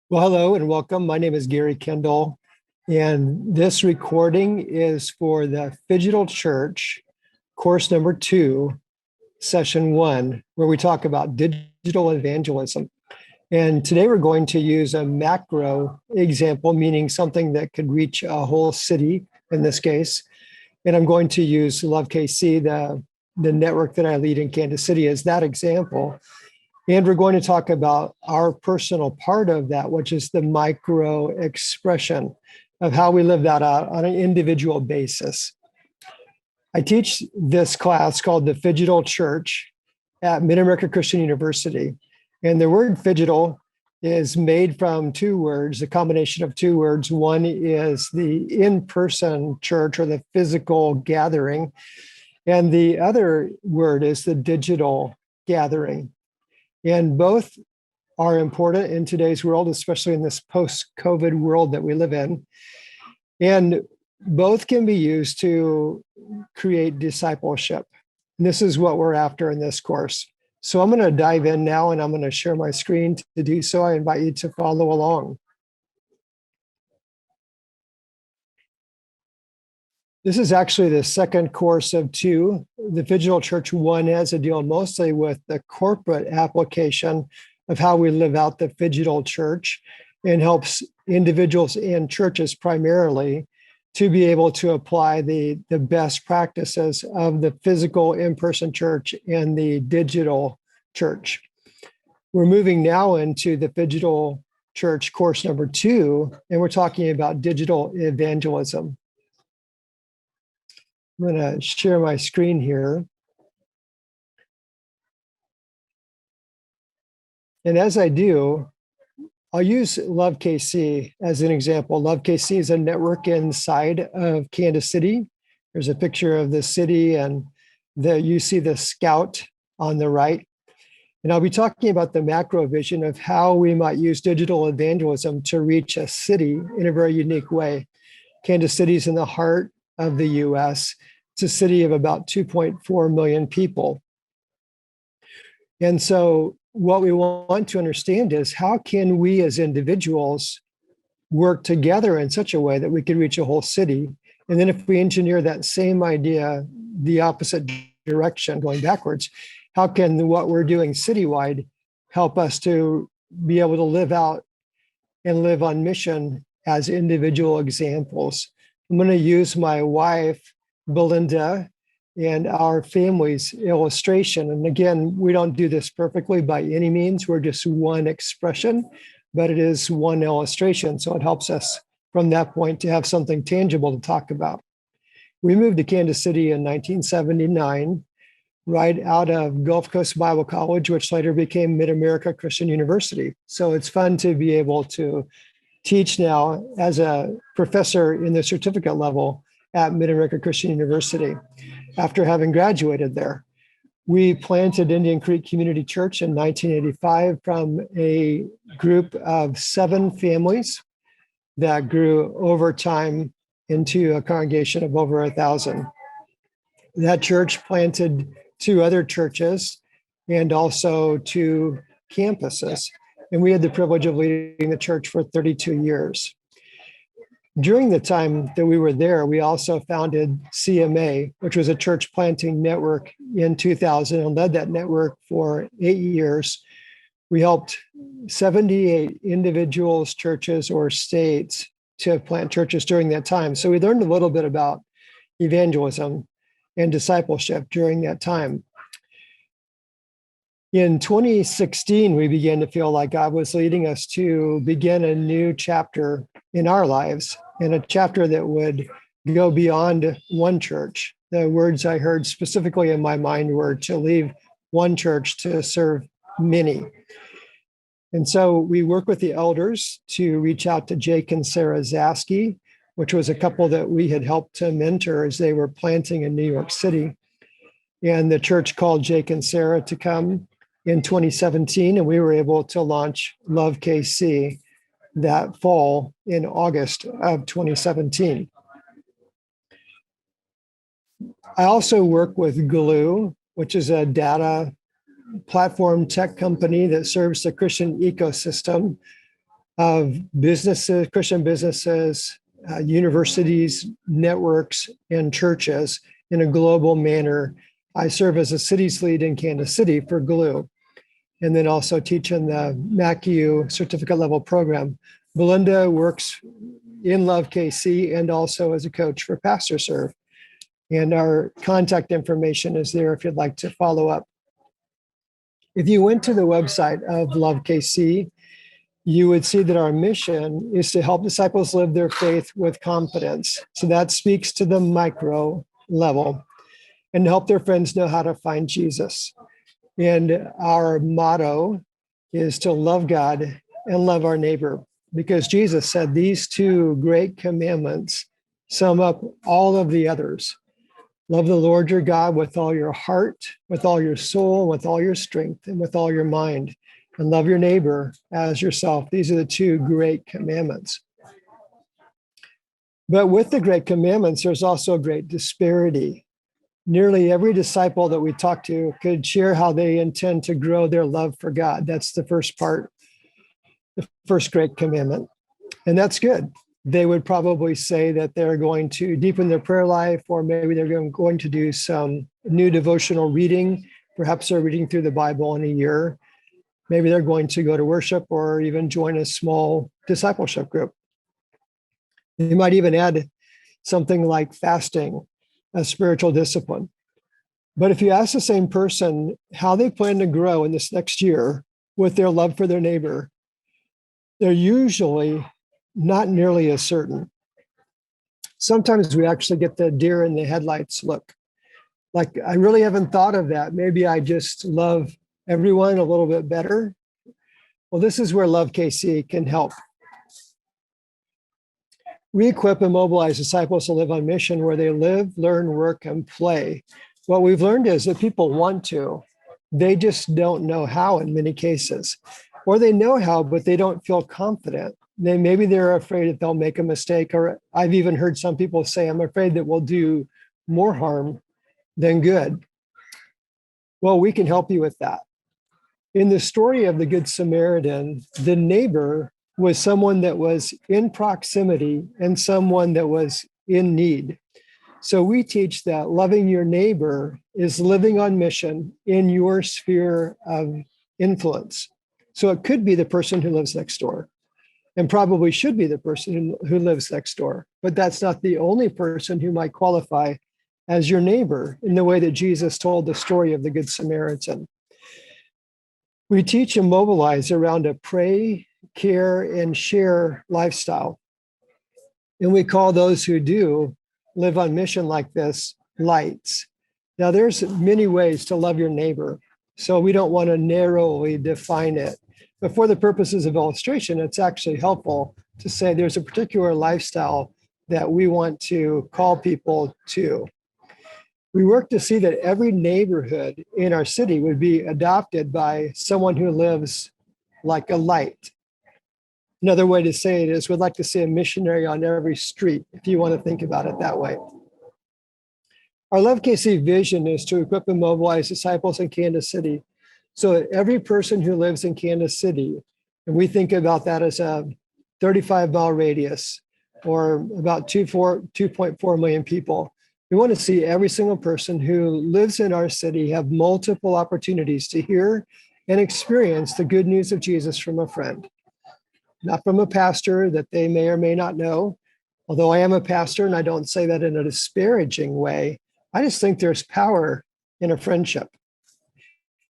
Well, hello and welcome. My name is Gary Kendall, and this recording is for the Phygital Church, course number 2, session 1, where we talk about digital evangelism. And today we're going to use a macro example, meaning something that could reach a whole city in this case. And I'm going to use Love KC, the network that I lead in Kansas City, as that example. And we're going to talk about our personal part of that, which is the micro expression of how we live that out on an individual basis. I teach this class called the Phygital Church at Mid-America Christian University. And the word phygital is made from two words, a combination of two words. One is the in-person church or the physical gathering. And the other word is the digital gathering. And both are important in today's world, especially in this post-COVID world that we live in. And both can be used to create discipleship. And this is what we're after in this course. So I'm going to dive in now, and I'm going to share my screen. To do so, I invite you to follow along. This is actually the second course of 2. The Phygital Church 1 has to deal mostly with the corporate application of how we live out the Phygital Church, and helps individuals and churches primarily to be able to apply the best practices of the physical in-person church and the digital church. We're moving now into the Phygital Church course number 2, and we're talking about digital evangelism. I'm going to share my screen here. And as I do, I'll use Love KC as an example. Love KC is a network inside of Kansas City. There's a picture of the city, and you see the scout on the right. And I'll be talking about the macro vision of how we might use digital evangelism to reach a city in a very unique way. Kansas City is in the heart of the US. It's a city of about 2.4 million people. And so what we want to understand is, how can we as individuals work together in such a way that we can reach a whole city? And then if we engineer that same idea the opposite direction, going backwards, how can what we're doing citywide help us to be able to live out and live on mission as individual examples? I'm going to use my wife, Belinda, and our family's illustration. And again, we don't do this perfectly by any means. We're just one expression, but it is one illustration. So it helps us from that point to have something tangible to talk about. We moved to Kansas City in 1979, right out of Gulf Coast Bible College, which later became Mid-America Christian University. So it's fun to be able to teach now as a professor in the certificate level at Mid-America Christian University after having graduated there. We planted Indian Creek Community Church in 1985 from a group of 7 families that grew over time into a congregation of over 1,000. That church planted 2 other churches and also 2 campuses. And we had the privilege of leading the church for 32 years. During the time that we were there, we also founded CMA, which was a church planting network in 2000, and led that network for 8 years. We helped 78 individuals, churches, or states to plant churches during that time. So we learned a little bit about evangelism and discipleship during that time. In 2016, we began to feel like God was leading us to begin a new chapter in our lives, and a chapter that would go beyond one church. The words I heard specifically in my mind were to leave one church to serve many. And so we work with the elders to reach out to Jake and Sarah Zaski, which was a couple that we had helped to mentor as they were planting in New York City. And the church called Jake and Sarah to come in 2017, and we were able to launch Love KC that fall in August of 2017. I also work with Glue, which is a data platform tech company that serves the Christian ecosystem of businesses, Christian businesses, universities, networks, and churches in a global manner. I serve as a cities lead in Kansas City for GLUE, and then also teach in the MACU certificate level program. Belinda works in Love KC and also as a coach for Pastor Serve. And our contact information is there if you'd like to follow up. If you went to the website of Love KC, you would see that our mission is to help disciples live their faith with confidence. So that speaks to the micro level and help their friends know how to find Jesus. And our motto is to love God and love our neighbor, because Jesus said these two great commandments sum up all of the others. Love the Lord your God with all your heart, with all your soul, with all your strength, and with all your mind. And love your neighbor as yourself. These are the two great commandments. But with the great commandments, there's also a great disparity. Nearly every disciple that we talk to could share how they intend to grow their love for God. That's the first part, the first great commandment. And that's good. They would probably say that they're going to deepen their prayer life, or maybe they're going to do some new devotional reading. Perhaps they're reading through the Bible in a year. Maybe they're going to go to worship or even join a small discipleship group. You might even add something like fasting, a spiritual discipline. But if you ask the same person how they plan to grow in this next year with their love for their neighbor, they're usually not nearly as certain. Sometimes we actually get the deer in the headlights look. Like, I really haven't thought of that. Maybe I just love everyone a little bit better. Well, this is where Love KC can help. We equip and mobilize disciples to live on mission where they live, learn, work, and play. What we've learned is that people want to, they just don't know how in many cases. Or they know how, but they don't feel confident. Maybe they're afraid that they'll make a mistake, or I've even heard some people say, I'm afraid that we'll do more harm than good. Well, we can help you with that. In the story of the Good Samaritan, the neighbor was someone that was in proximity and someone that was in need. So we teach that loving your neighbor is living on mission in your sphere of influence. So it could be the person who lives next door, and probably should be the person who lives next door. But that's not the only person who might qualify as your neighbor in the way that Jesus told the story of the Good Samaritan. We teach and mobilize around a pray, care, and share lifestyle. And we call those who do live on mission like this lights. Now, there's many ways to love your neighbor, so we don't want to narrowly define it. But for the purposes of illustration, it's actually helpful to say there's a particular lifestyle that we want to call people to. We work to see that every neighborhood in our city would be adopted by someone who lives like a light. Another way to say it is we'd like to see a missionary on every street, if you want to think about it that way. Our Love KC vision is to equip and mobilize disciples in Kansas City. So every person who lives in Kansas City, and we think about that as a 35-mile radius or about 2.4 million people, we want to see every single person who lives in our city have multiple opportunities to hear and experience the good news of Jesus from a friend, not from a pastor that they may or may not know. Although I am a pastor and I don't say that in a disparaging way, I just think there's power in a friendship.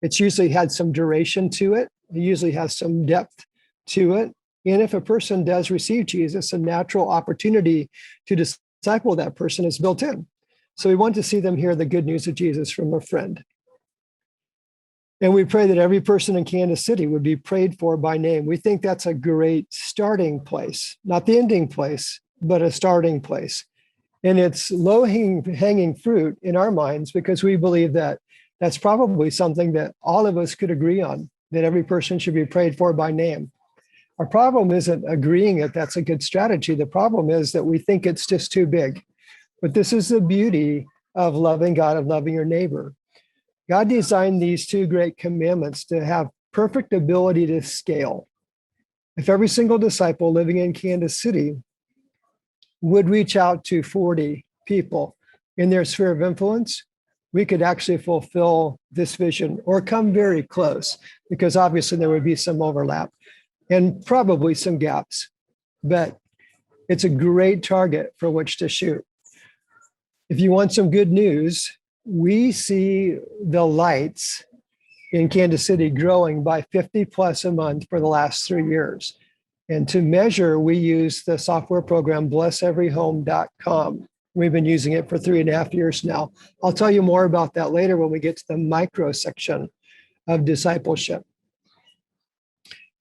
It's usually had some duration to it. It usually has some depth to it. And if a person does receive Jesus, a natural opportunity to disciple that person is built in. So we want to see them hear the good news of Jesus from a friend. And we pray that every person in Kansas City would be prayed for by name. We think that's a great starting place, not the ending place, but a starting place. And it's low-hanging fruit in our minds because we believe that that's probably something that all of us could agree on, that every person should be prayed for by name. Our problem isn't agreeing that that's a good strategy. The problem is that we think it's just too big. But this is the beauty of loving God and loving your neighbor. God designed these two great commandments to have perfect ability to scale. If every single disciple living in Kansas City would reach out to 40 people in their sphere of influence, we could actually fulfill this vision or come very close, because obviously there would be some overlap and probably some gaps, but it's a great target for which to shoot. If you want some good news, we see the lights in Kansas City growing by 50 plus a month for the last 3 years. And to measure, we use the software program blesseveryhome.com. We've been using it for 3.5 years now. I'll tell you more about that later when we get to the micro section of discipleship.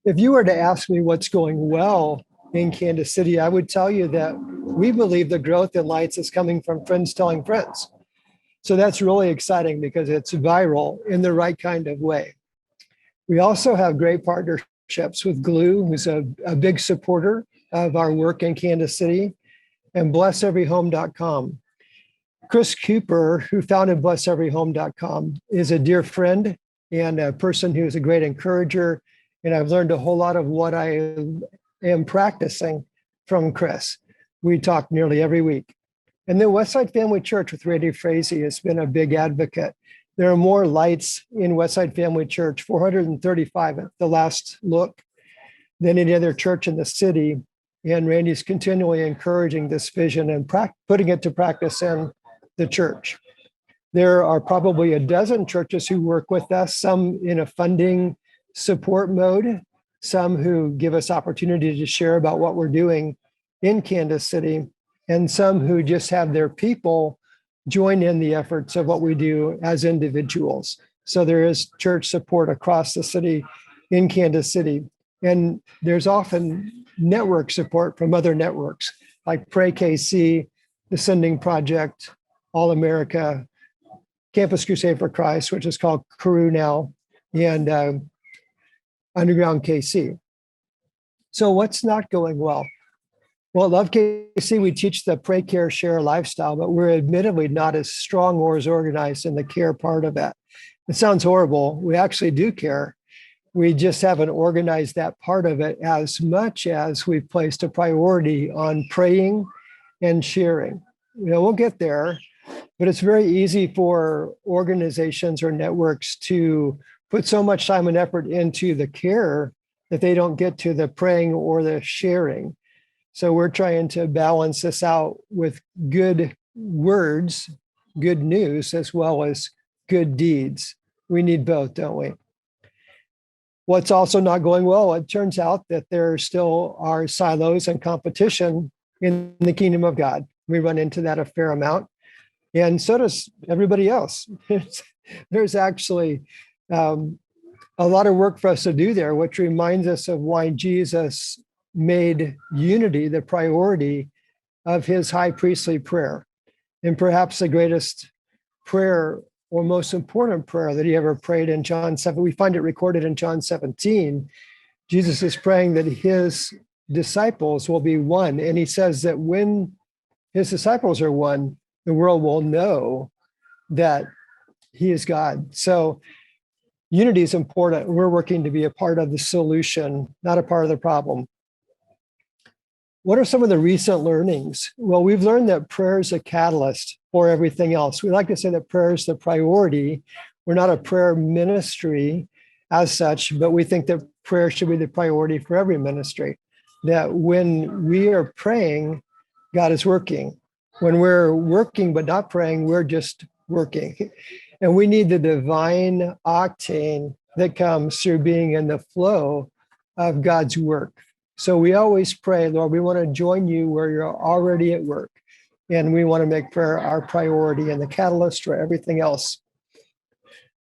If you were to ask me what's going well in Kansas City, I would tell you that we believe the growth in lights is coming from friends telling friends. So that's really exciting because it's viral in the right kind of way. We also have great partnerships with Glue, who's a big supporter of our work in Kansas City, and blesseveryhome.com. Chris Cooper, who founded blesseveryhome.com, is a dear friend and a person who is a great encourager. And I've learned a whole lot of what I am practicing from Chris. We talk nearly every week. And then Westside Family Church with Randy Frazee has been a big advocate. There are more lights in Westside Family Church, 435 at the last look, than any other church in the city. And Randy's continually encouraging this vision and putting it to practice in the church. There are probably a dozen churches who work with us, some in a funding support mode, some who give us opportunity to share about what we're doing in Kansas City, and some who just have their people join in the efforts of what we do as individuals. So there is church support across the city in Kansas City. And there's often network support from other networks like Pray KC, the Sending Project, All America, Campus Crusade for Christ, which is called Cru now, and Underground KC. So what's not going well? Well, at Love KC, we teach the pray, care, share lifestyle, but we're admittedly not as strong or as organized in the care part of it. It sounds horrible. We actually do care. We just haven't organized that part of it as much as we've placed a priority on praying and sharing. We'll get there, but it's very easy for organizations or networks to put so much time and effort into the care that they don't get to the praying or the sharing. So we're trying to balance this out with good words, good news, as well as good deeds. We need both, don't we? What's also not going well, it turns out that there still are silos and competition in the kingdom of God. We run into that a fair amount. And so does everybody else. There's actually a lot of work for us to do there, which reminds us of why Jesus made unity the priority of his high priestly prayer. And perhaps the greatest prayer or most important prayer that he ever prayed in John 7. We find it recorded in John 17. Jesus is praying that his disciples will be one. And he says that when his disciples are one, the world will know that he is God. So unity is important. We're working to be a part of the solution, not a part of the problem. What are some of the recent learnings? Well, we've learned that prayer is a catalyst for everything else. We like to say that prayer is the priority. We're not a prayer ministry as such, but we think that prayer should be the priority for every ministry. That when we are praying, God is working. When we're working but not praying, we're just working. And we need the divine octane that comes through being in the flow of God's work. So we always pray, Lord, we want to join you where you're already at work. And we want to make prayer our priority and the catalyst for everything else.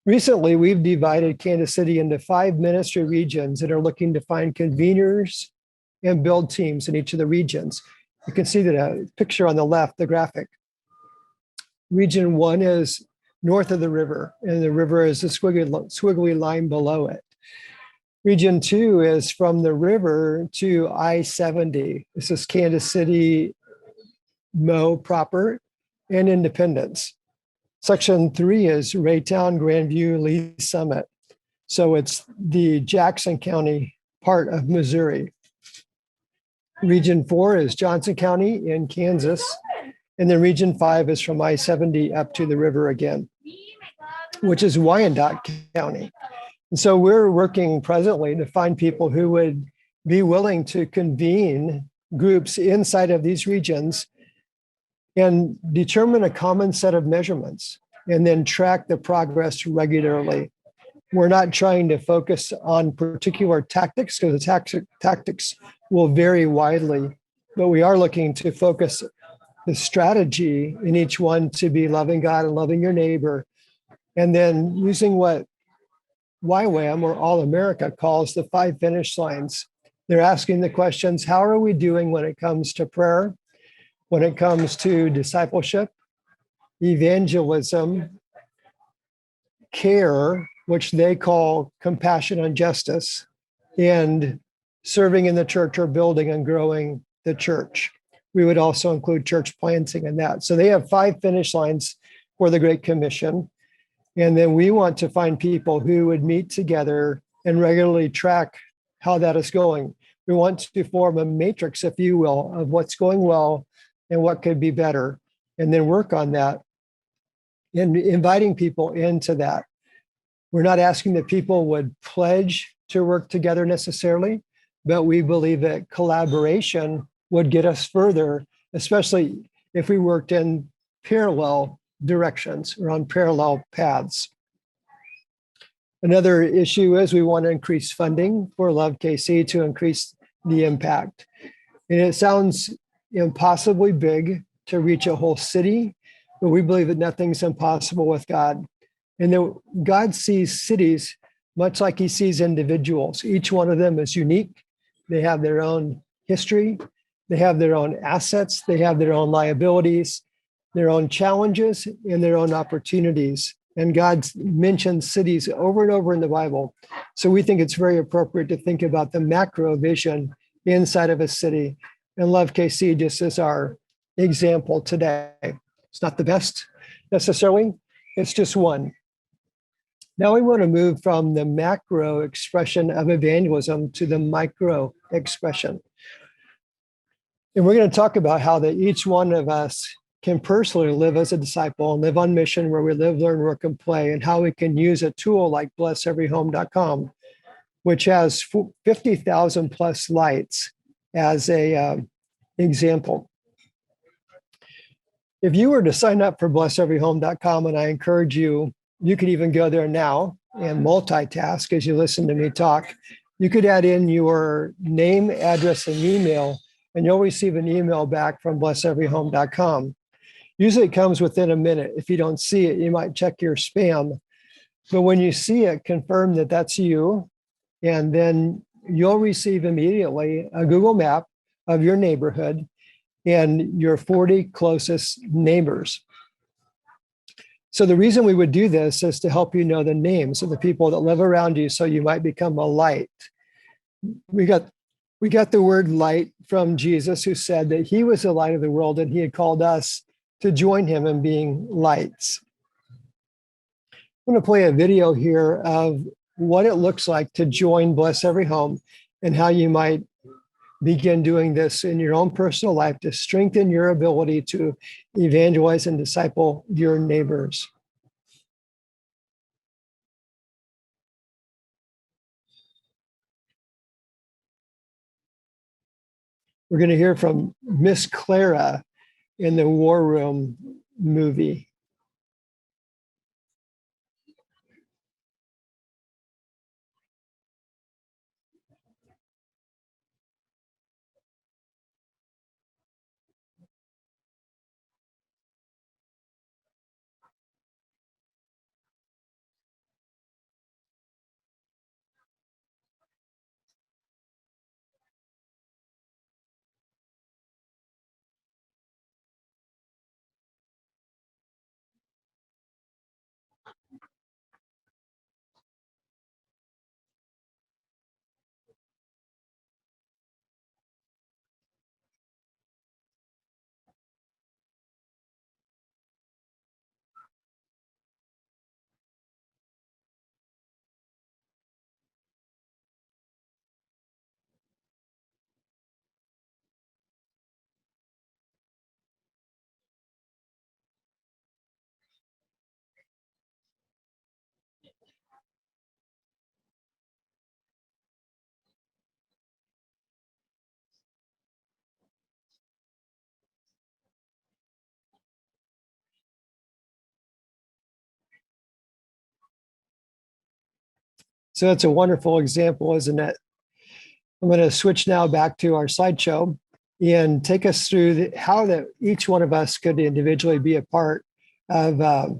Recently, we've divided Kansas City into 5 ministry regions that are looking to find conveners and build teams in each of the regions. You can see that picture on the left, the graphic. Region 1 is north of the river, and the river is a squiggly line below it. Region 2 is from the river to I-70. This is Kansas City, Mo proper, and Independence. Section 3 is Raytown, Grandview, Lee Summit. So it's the Jackson County part of Missouri. Region 4 is Johnson County in Kansas. And then Region 5 is from I-70 up to the river again, which is Wyandotte County. And so we're working presently to find people who would be willing to convene groups inside of these regions and determine a common set of measurements and then track the progress regularly. We're not trying to focus on particular tactics because the tactics will vary widely, but we are looking to focus the strategy in each one to be loving God and loving your neighbor, and then using what YWAM or All America calls the 5 finish lines. They're asking the questions, how are we doing when it comes to prayer, when it comes to discipleship, evangelism, care, which they call compassion and justice, and serving in the church or building and growing the church. We would also include church planting in that. So they have 5 finish lines for the Great Commission. And then we want to find people who would meet together and regularly track how that is going. We want to form a matrix, if you will, of what's going well and what could be better, and then work on that and inviting people into that. We're not asking that people would pledge to work together necessarily, but we believe that collaboration would get us further, especially if we worked in parallel directions or on parallel paths. Another issue is we want to increase funding for Love KC to increase the impact. And it sounds impossibly big to reach a whole city, but we believe that nothing's impossible with God. And that God sees cities much like he sees individuals. Each one of them is unique. They have their own history. They have their own assets. They have their own liabilities, their own challenges, and their own opportunities. And God mentions cities over and over in the Bible. So we think it's very appropriate to think about the macro vision inside of a city. And Love KC just is our example today. It's not the best necessarily. It's just one. Now we want to move from the macro expression of evangelism to the micro expression. And we're going to talk about how that each one of us can personally live as a disciple and live on mission where we live, learn, work, and play, and how we can use a tool like blesseveryhome.com, which has 50,000 plus lights as a example. If you were to sign up for blesseveryhome.com, and I encourage you, you could even go there now and multitask as you listen to me talk. You could add in your name, address, and email, and you'll receive an email back from blesseveryhome.com. Usually it comes within a minute. If you don't see it, you might check your spam. But when you see it, confirm that that's you, and then you'll receive immediately a Google map of your neighborhood and your 40 closest neighbors. So the reason we would do this is to help you know the names of the people that live around you so you might become a light. We got the word light from Jesus, who said that he was the light of the world and he had called us to join him in being lights. I'm going to play a video here of what it looks like to join Bless Every Home and how you might begin doing this in your own personal life to strengthen your ability to evangelize and disciple your neighbors. We're going to hear from Miss Clara in the War Room movie. So that's a wonderful example, isn't it? I'm going to switch now back to our slideshow and take us through how that each one of us could individually be a part of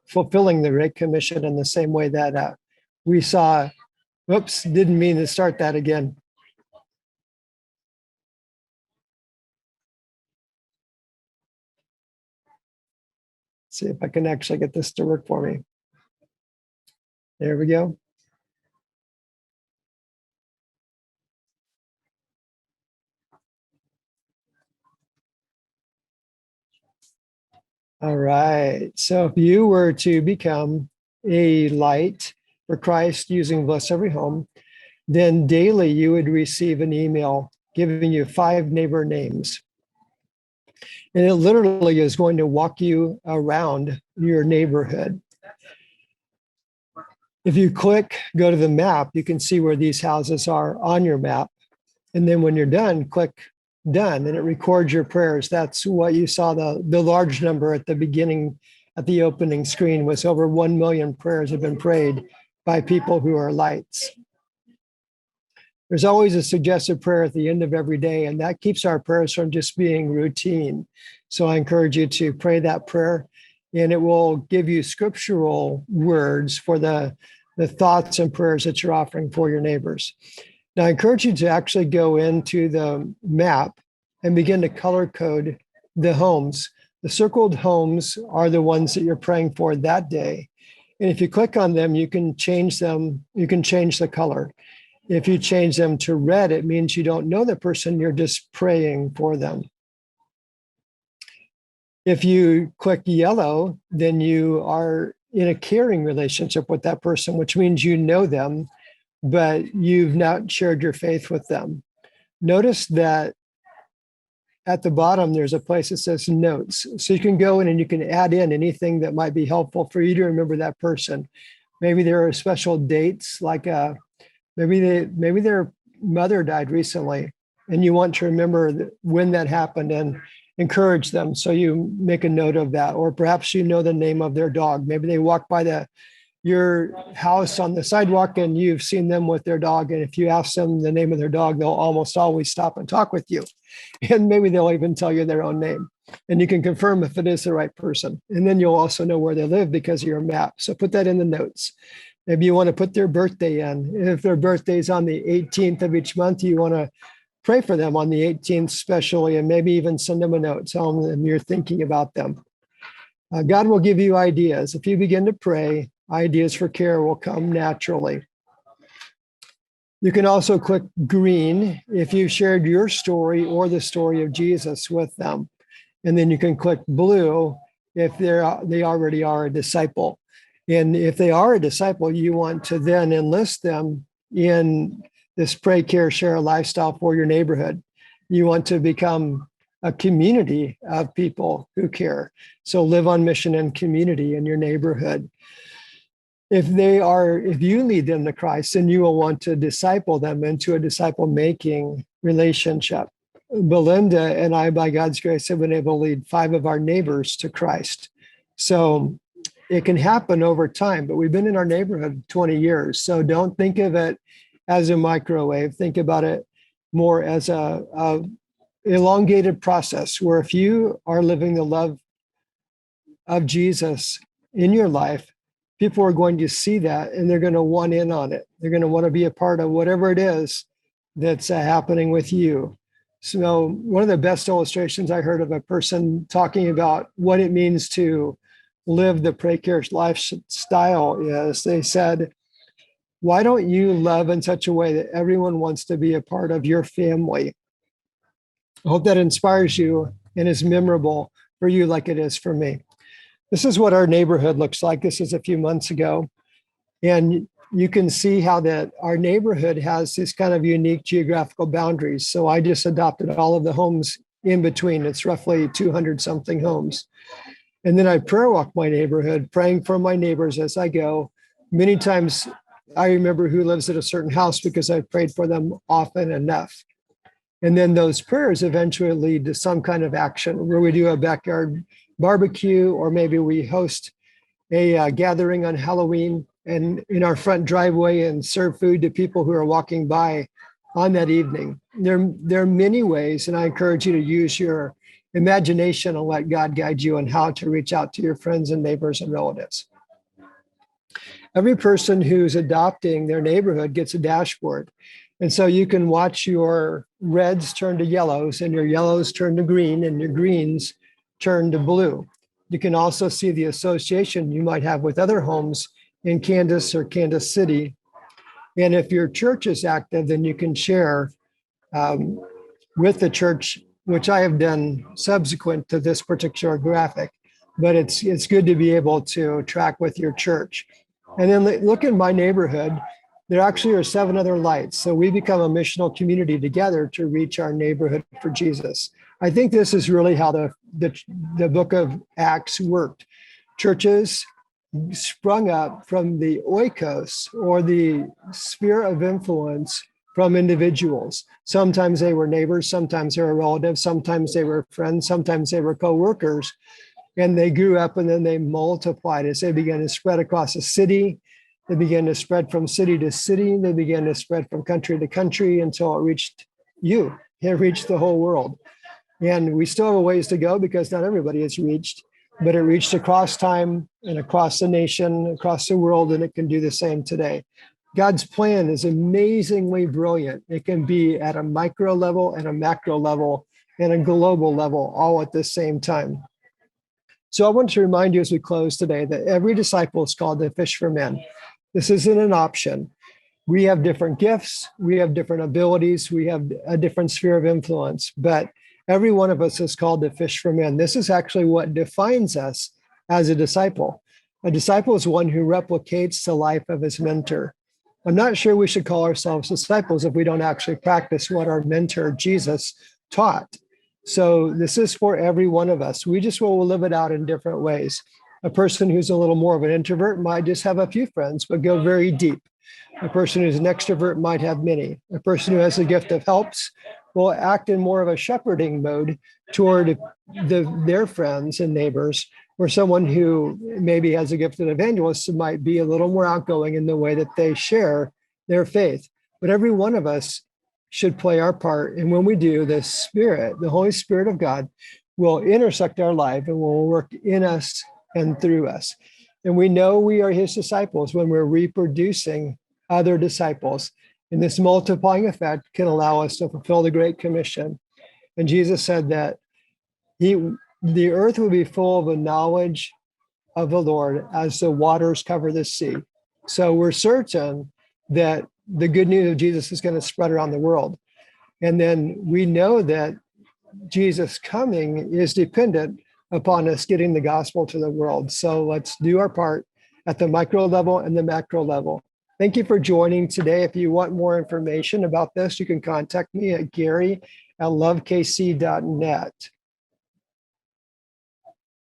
fulfilling the Great Commission in the same way that we saw. Whoops, didn't mean to start that again. See if I can actually get this to work for me. There we go. All right. So if you were to become a light for Christ using Bless Every Home, then daily you would receive an email giving you 5 neighbor names. And it literally is going to walk you around your neighborhood. If you go to the map, you can see where these houses are on your map. And then when you're done, click done, and it records your prayers. That's what you saw. The large number at the beginning, at the opening screen, was over 1 million prayers have been prayed by people who are lights. There's always a suggested prayer at the end of every day, and that keeps our prayers from just being routine. So I encourage you to pray that prayer, and it will give you scriptural words for the thoughts and prayers that you're offering for your neighbors. Now, I encourage you to actually go into the map and begin to color code the homes. The circled homes are the ones that you're praying for that day. And if you click on them, you can change them. You can change the color. If you change them to red, it means you don't know the person, you're just praying for them. If you click yellow, then you are in a caring relationship with that person, which means you know them, but you've not shared your faith with them. Notice that at the bottom, there's a place that says notes. So you can go in and you can add in anything that might be helpful for you to remember that person. Maybe there are special dates, like maybe their mother died recently, and you want to remember when that happened and encourage them. So you make a note of that. Or perhaps you know the name of their dog. Maybe they walk by your house on the sidewalk and you've seen them with their dog. And if you ask them the name of their dog, they'll almost always stop and talk with you. And maybe they'll even tell you their own name. And you can confirm if it is the right person. And then you'll also know where they live because of your map. So put that in the notes. Maybe you want to put their birthday in. If their birthday is on the 18th of each month, you want to pray for them on the 18th especially, and maybe even send them a note telling them you're thinking about them. God will give you ideas. If you begin to pray, ideas for care will come naturally. You can also click green if you shared your story or the story of Jesus with them. And then you can click blue if they already are a disciple. And if they are a disciple, you want to then enlist them in this pray, care, share lifestyle for your neighborhood. You want to become a community of people who care. So live on mission and community in your neighborhood. If you lead them to Christ, then you will want to disciple them into a disciple-making relationship. Belinda and I, by God's grace, have been able to lead 5 of our neighbors to Christ. So it can happen over time, but we've been in our neighborhood 20 years. So don't think of it as a microwave. Think about it more as a elongated process where if you are living the love of Jesus in your life, people are going to see that and they're going to want in on it. They're going to want to be a part of whatever it is that's happening with you. So one of the best illustrations I heard of a person talking about what it means to live the precarious lifestyle is they said, why don't you love in such a way that everyone wants to be a part of your family? I hope that inspires you and is memorable for you like it is for me. This is what our neighborhood looks like. This is a few months ago. And you can see how that our neighborhood has this kind of unique geographical boundaries. So I just adopted all of the homes in between. It's roughly 200 something homes. And then I prayer walk my neighborhood, praying for my neighbors as I go. Many times I remember who lives at a certain house because I prayed for them often enough. And then those prayers eventually lead to some kind of action where we do a backyard barbecue, or maybe we host a gathering on Halloween, and in our front driveway and serve food to people who are walking by on that evening. There are many ways, and I encourage you to use your imagination and let God guide you on how to reach out to your friends and neighbors and relatives. Every person who's adopting their neighborhood gets a dashboard. And so you can watch your reds turn to yellows and your yellows turn to green and your greens turn to blue. You can also see the association you might have with other homes in Kansas or Kansas City. And if your church is active, then you can share with the church, which I have done subsequent to this particular graphic, but it's good to be able to track with your church. And then look in my neighborhood, there actually are 7 other lights. So we become a missional community together to reach our neighborhood for Jesus. I think this is really how the book of Acts worked. Churches sprung up from the oikos, or the sphere of influence, from individuals. Sometimes they were neighbors, sometimes they were relatives, sometimes they were friends, sometimes they were co-workers. And they grew up and then they multiplied as they began to spread across a city. They began to spread from city to city. They began to spread from country to country until it reached you. It reached the whole world. And we still have a ways to go because not everybody is reached, but it reached across time and across the nation, across the world, and it can do the same today. God's plan is amazingly brilliant. It can be at a micro level and a macro level and a global level all at the same time. So I want to remind you as we close today that every disciple is called to fish for men. This isn't an option. We have different gifts, we have different abilities, we have a different sphere of influence, but every one of us is called to fish for men. This is actually what defines us as a disciple. A disciple is one who replicates the life of his mentor. I'm not sure we should call ourselves disciples if we don't actually practice what our mentor, Jesus, taught. So this is for every one of us. We just will live it out in different ways. A person who's a little more of an introvert might just have a few friends, but go very deep. A person who's an extrovert might have many. A person who has the gift of helps will act in more of a shepherding mode toward their friends and neighbors, or someone who maybe has a gift of evangelist might be a little more outgoing in the way that they share their faith. But every one of us should play our part. And when we do, the Spirit, the Holy Spirit of God, will intersect our life and will work in us and through us. And we know we are his disciples when we're reproducing other disciples. And this multiplying effect can allow us to fulfill the Great Commission. And Jesus said that the earth will be full of the knowledge of the Lord as the waters cover the sea. So we're certain that the good news of Jesus is going to spread around the world. And then we know that Jesus' coming is dependent upon us getting the gospel to the world. So let's do our part at the micro level and the macro level. Thank you for joining today. If you want more information about this, you can contact me at Gary@lovekc.net.